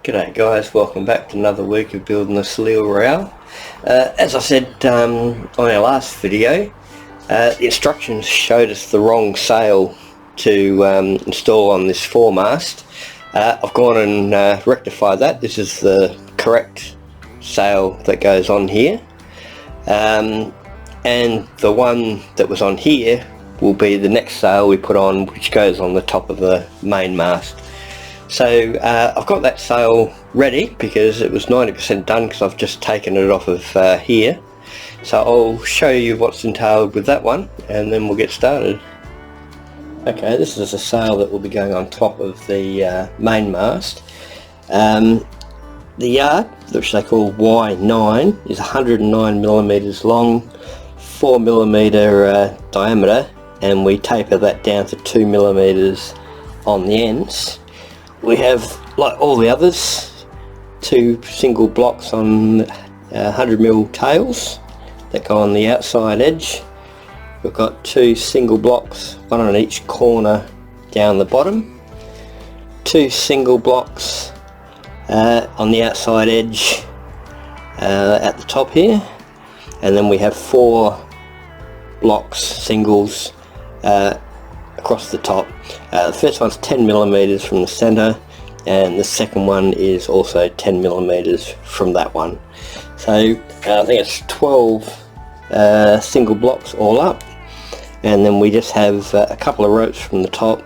G'day guys, welcome back to another week of building the Soleil rail. As I said on our last video, the instructions showed us the wrong sail to install on this foremast. I've gone and rectified that. This is the correct sail that goes on here, and the one that was on here will be the next sail we put on, which goes on the top of the main mast. So I've got that sail ready because it was 90% done, because I've just taken it off of here. So I'll show you what's entailed with that one and then we'll get started. Okay, this is a sail that will be going on top of the main mast. The yard, which they call Y9, is 109 millimeters long, 4 millimeter diameter, and we taper that down to 2 millimeters on the ends. We have, like all the others, two single blocks on 100mm tails that go on the outside edge. We've got two single blocks, one on each corner down the bottom, two single blocks on the outside edge at the top here, and then we have four blocks, singles, across the top. The first one's 10 millimeters from the center, and the second one is also 10 millimeters from that one. So I think it's 12 single blocks all up, and then we just have a couple of ropes from the top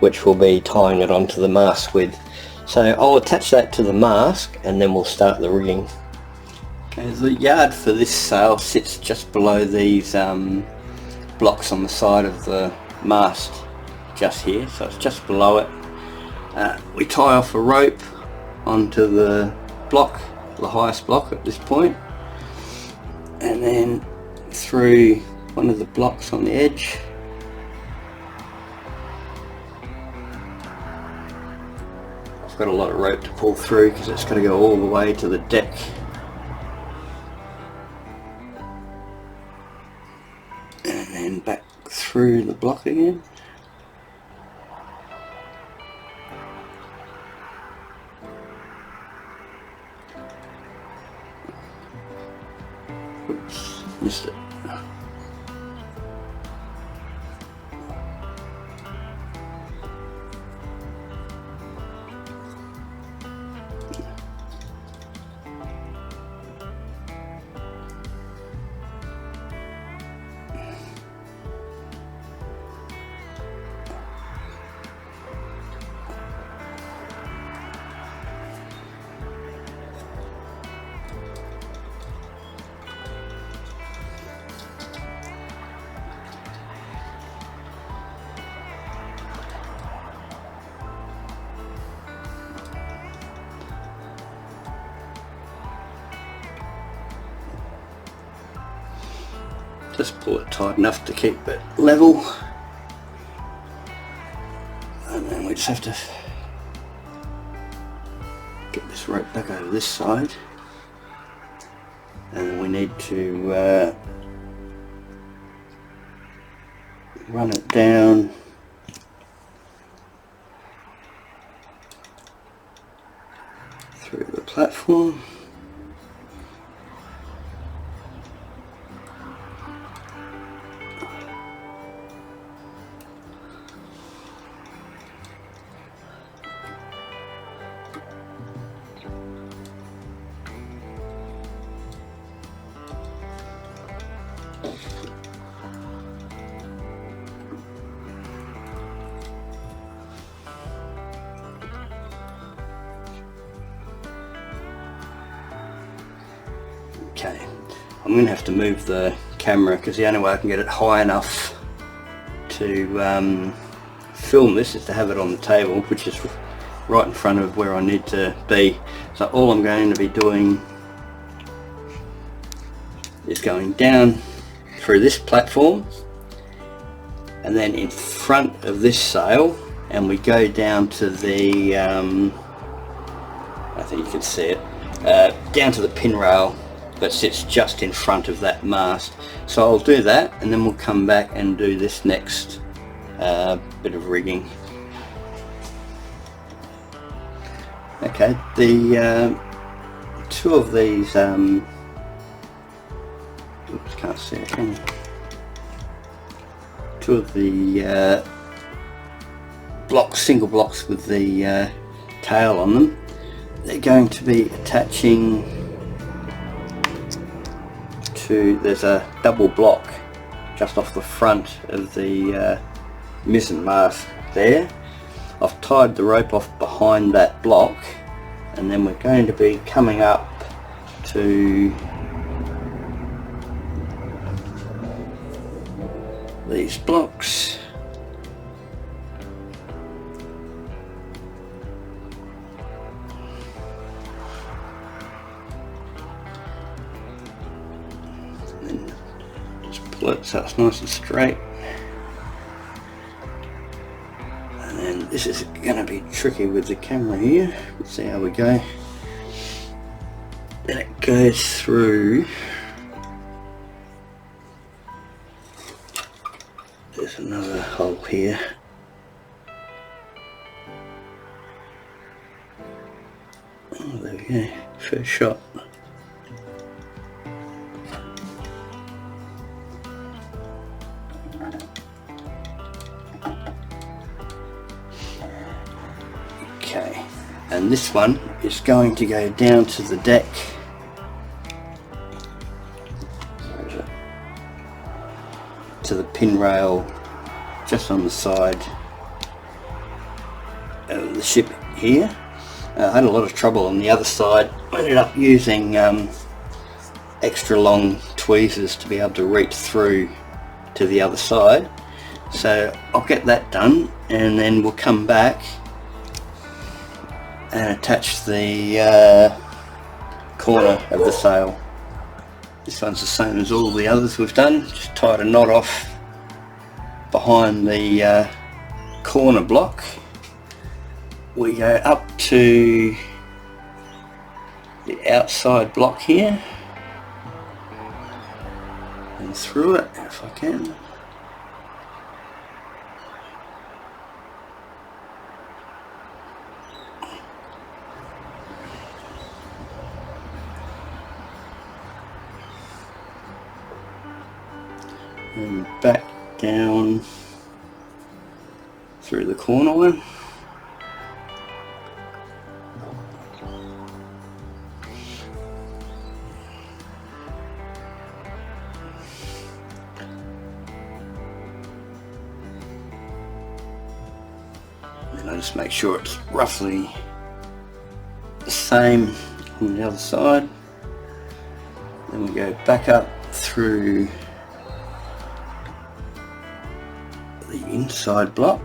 which we'll be tying it onto the mast with. So I'll attach that to the mast and then we'll start the rigging. Okay, the yard for this sail sits just below these blocks on the side of the mast, just here, so it's just below it. We tie off a rope onto the block, the highest block at this point, and then through one of the blocks on the edge. I've got a lot of rope to pull through because it's got to go all the way to the deck. And then back through the block again. Oops, missed it. Just pull it tight enough to keep it level, and then we just have to get this rope back over this side, and then we need to run it down through the platform. Okay, I'm going to have to move the camera because the only way I can get it high enough to film this is to have it on the table, which is right in front of where I need to be. So all I'm going to be doing is going down through this platform and then in front of this sail, and we go down to the I think you can see it, down to the pin rail that sits just in front of that mast. So I'll do that and then we'll come back and do this next bit of rigging. Okay, the two of these, oops, can't see it. Two of the blocks, single blocks with the tail on them, they're going to be attaching to, there's a double block just off the front of the mizzen mast there. I've tied the rope off behind that block, and then we're going to be coming up to these blocks. And then just pull it so it's nice and straight. And then this is going to be tricky with the camera here. Let's see how we go. Then it goes through. There's another hole here. Oh, there we go. First shot. Okay, and this one is going to go down to the deck. Where is it? To the pin rail just on the side of the ship here. I had a lot of trouble on the other side. I ended up using extra long tweezers to be able to reach through to the other side. So I'll get that done, and then we'll come back and attach the corner of the sail. This one's the same as all the others we've done. Just tied a knot off behind the corner block. We go up to the outside block here and through it if I can. And back down through the corner one. And I just make sure it's roughly the same on the other side. Then we go back up through the inside block.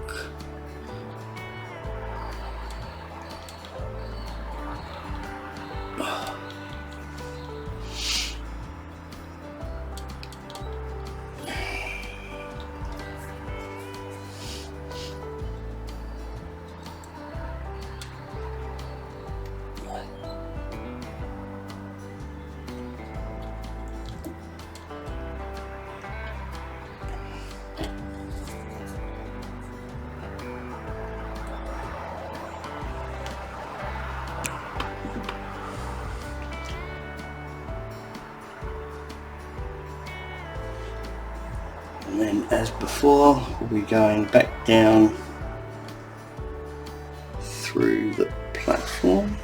And then, as before, we'll be going back down through the platform.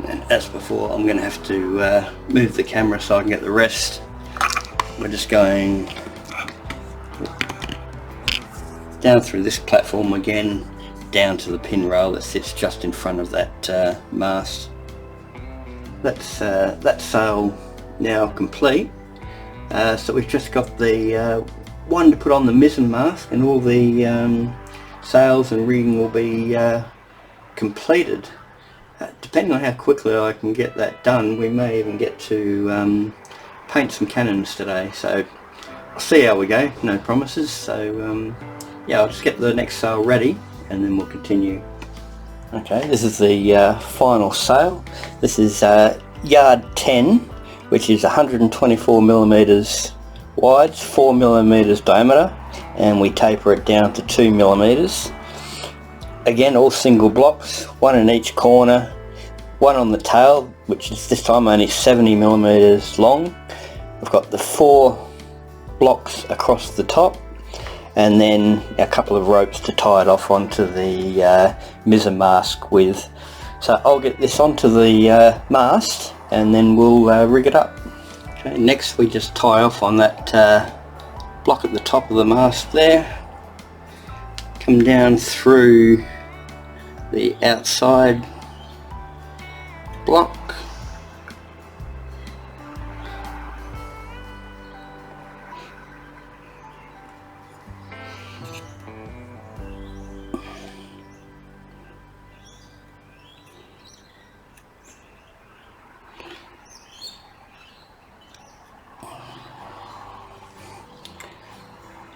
And as before, I'm going to have to move the camera so I can get the rest. We're just going down through this platform again, down to the pin rail that sits just in front of that mast. That's that sail now complete. So we've just got the one to put on the mizzen mast, and all the sails and rigging will be completed. Depending on how quickly I can get that done, we may even get to paint some cannons today, so I'll see how we go, no promises. So yeah, I'll just get the next sail ready and then we'll continue. Okay, this is the final sail. This is yard 10, which is 124 millimeters wide, 4 millimeters diameter, and we taper it down to 2 millimeters. Again, all single blocks, one in each corner, one on the tail, which is this time only 70 millimeters long. We've got the 4 blocks across the top, and then a couple of ropes to tie it off onto the mizzen mast with. So I'll get this onto the mast and then we'll rig it up. Okay, next we just tie off on that block at the top of the mast there, come down through the outside block,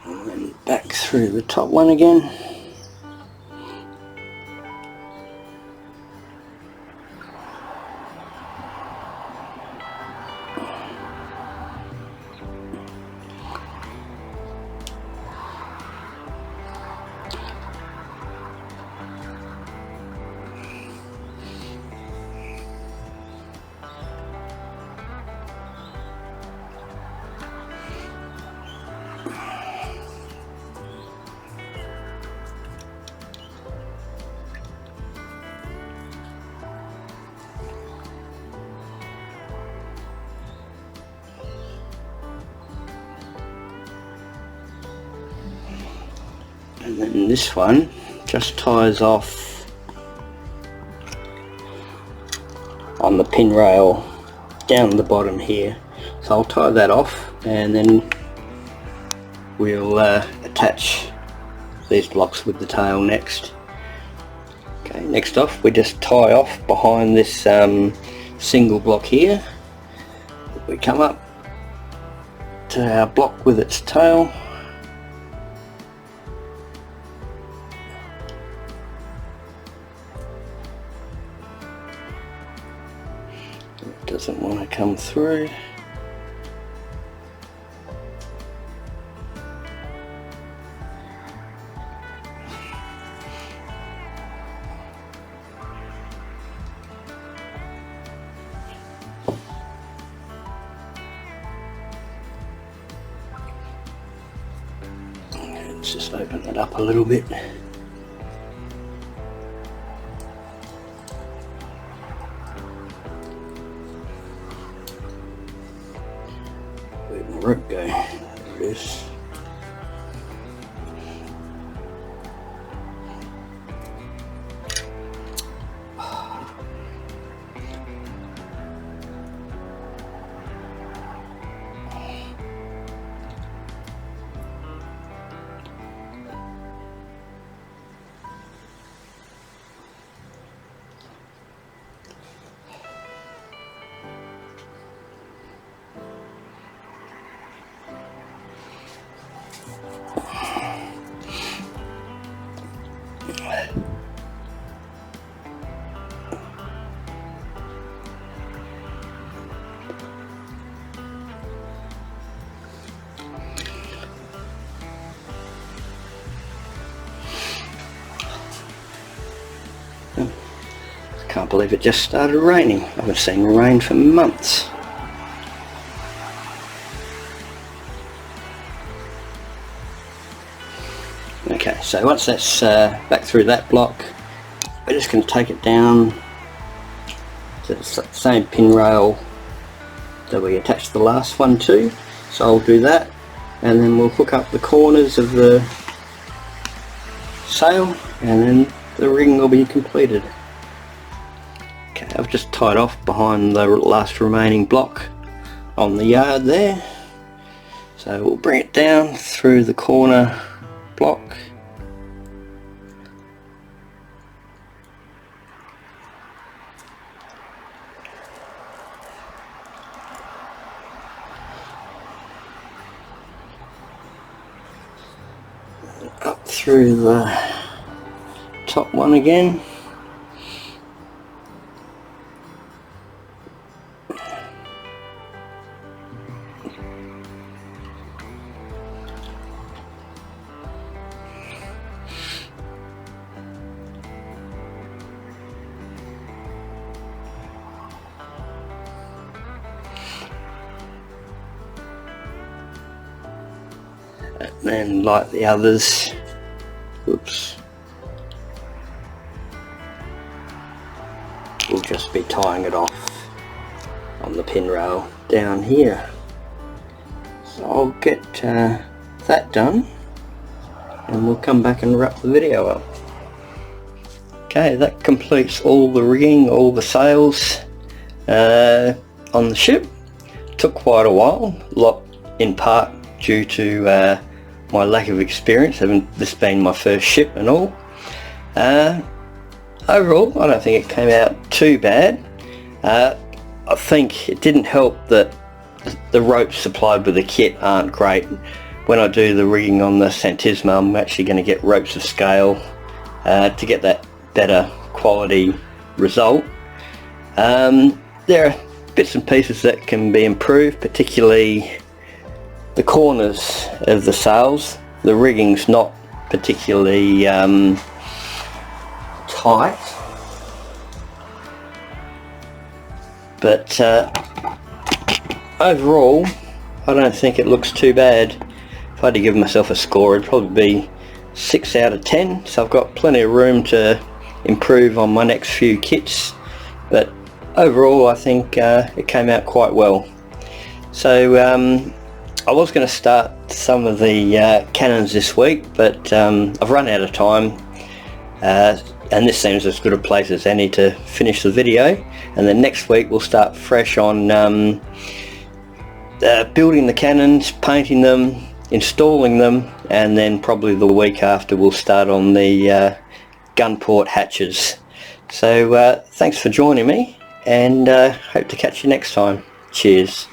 and then back through the top one again. And then this one just ties off on the pin rail down the bottom here. So I'll tie that off and then we'll attach these blocks with the tail next. Okay, next off we just tie off behind this single block here. We come up to our block with its tail. Doesn't want to come through. Let's just open that up a little bit. Where'd my rope go? There it is. Can't believe it just started raining. I haven't seen rain for months. Okay, so once that's back through that block, we're just going to take it down to the same pin rail that we attached the last one to. So I'll do that, and then we'll hook up the corners of the sail, and then the ring will be completed. Okay, I've just tied off behind the last remaining block on the yard there. So we'll bring it down through the corner block. through the top one again. And then, like the others, whoops, we'll just be tying it off on the pin rail down here. So I'll get that done and we'll come back and wrap the video up. Okay, that completes all the rigging, all the sails on the ship. Took quite a while, in part due to my lack of experience, having this being my first ship and all. Overall, I don't think it came out too bad. I think it didn't help that the ropes supplied with the kit aren't great. When I do the rigging on the Santisma, I'm actually going to get ropes of scale to get that better quality result. There are bits and pieces that can be improved, particularly the corners of the sails. The rigging's not particularly tight, but overall I don't think it looks too bad. If I had to give myself a score, it'd probably be 6 out of 10, so I've got plenty of room to improve on my next few kits, but overall I think it came out quite well. So I was going to start some of the cannons this week, but I've run out of time, and this seems as good a place as any to finish the video. And then next week we'll start fresh on building the cannons, painting them, installing them, and then probably the week after we'll start on the gun port hatches. So thanks for joining me, and hope to catch you next time. Cheers.